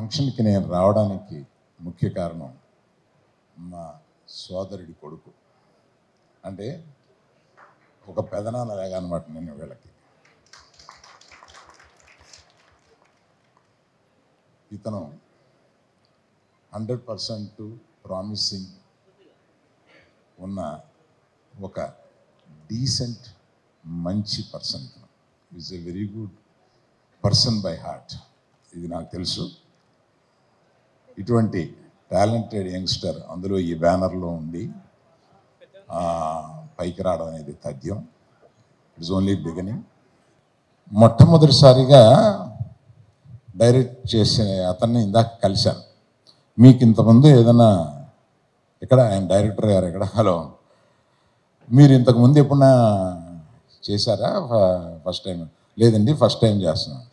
ఫంక్షన్కి నేను రావడానికి ముఖ్య కారణం మా సోదరుడి కొడుకు. అంటే ఒక పెదనాన్న లాగా అనమాట నేను వీళ్ళకి. ఇతను 100% ప్రామిసింగ్ ఉన్న ఒక డీసెంట్ మంచి పర్సన్. ఇతను is a very good person by heart, ఇది నాకు తెలుసు. ఇటువంటి టాలెంటెడ్ యంగ్స్టర్ అందులో ఈ బ్యానర్లో ఉండి పైకి రావడం అనేది తథ్యం. It's only beginning. మొట్టమొదటిసారిగా డైరెక్ట్ చేసిన అతన్ని ఇందాక కలిశాను. మీకు ఇంతకుముందు ఏదైనా ఇక్కడ ఆయన డైరెక్టర్ గారు ఇక్కడ, హలో, మీరు ఇంతకుముందు ఎప్పుడన్నా చేశారా? First time? లేదండి, ఫస్ట్ టైం చేస్తున్నాను.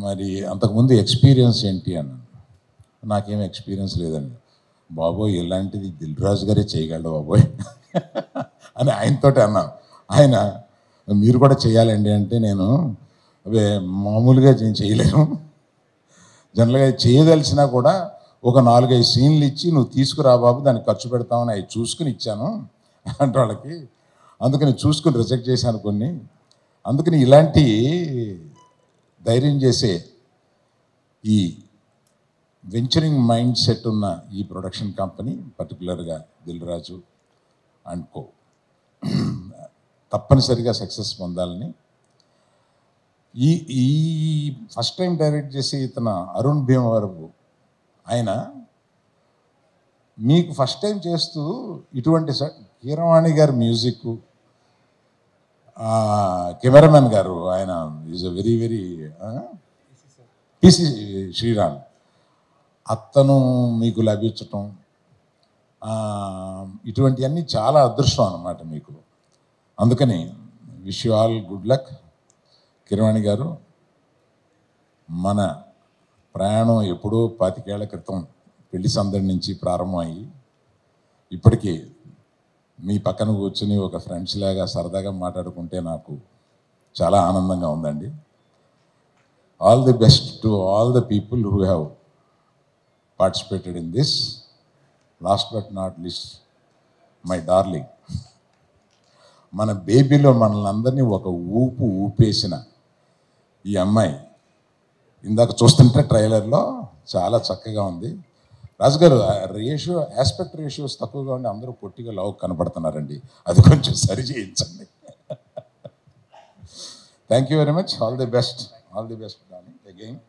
మరి అంతకుముందు ఎక్స్పీరియన్స్ ఏంటి అన్నాను. నాకేం ఎక్స్పీరియన్స్ లేదండి. బాబోయ్, ఇలాంటిది దిల్ రాజు గారే చేయగలడు బాబోయ్ అని ఆయనతో అన్నాను. ఆయన మీరు కూడా చేయాలండి అంటే, నేను అవే మామూలుగా నేను చేయలేను, జనరల్గా చేయదలిసినా కూడా ఒక 4-5 సీన్లు ఇచ్చి నువ్వు తీసుకురా బాబు, దానికి ఖర్చు పెడతామని అవి చూసుకుని ఇచ్చాను అంటే వాళ్ళకి. అందుకని చూసుకుని రిజెక్ట్ చేశాను కొన్ని. అందుకని ఇలాంటి ధైర్యం చేసే ఈ వెంచరింగ్ మైండ్ సెట్ ఉన్న ఈ ప్రొడక్షన్ కంపెనీ, పర్టికులర్గా దిల్ రాజు అండ్ కో, తప్పనిసరిగా సక్సెస్ పొందాలని. ఈ ఫస్ట్ టైం డైరెక్ట్ చేసి ఇతను అరుణ్ భీమవరపు ఆయన మీకు ఫస్ట్ టైం చేస్తూ ఇటువంటి కీరవాణి గారి మ్యూజిక్, కెమెరామెన్ గారు ఆయన is a very very PC Sriram, అతను మీకు లభించటం, ఇటువంటివన్నీ చాలా అదృష్టం అన్నమాట మీకు. అందుకని wish you all good luck. Keeravani గారు, మన ప్రయాణం ఎప్పుడో 25 ఏళ్ల క్రితం పెళ్లి సందడి నుంచి ప్రారంభమయ్యి ఇప్పటికీ మీ పక్కన కూర్చుని ఒక ఫ్రెండ్స్ లాగా సరదాగా మాట్లాడుకుంటే నాకు చాలా ఆనందంగా ఉందండి. All the best to all the people who have participated in this. Last but not least my darling, మన బేబీలో మనల్ని అందరినీ ఒక ఊపేసిన ఈ అమ్మాయి ఇందాక చూస్తుంటే ట్రైలర్లో చాలా చక్కగా ఉంది. రాజుగారు, ఆస్పెక్ట్ రేషియోస్ తక్కువగా ఉండి అందరూ పొట్టిగా లావు కనపడుతున్నారండి, అది కొంచెం సరి చేయించండి. Thank you very much. All the best, all the best darling again.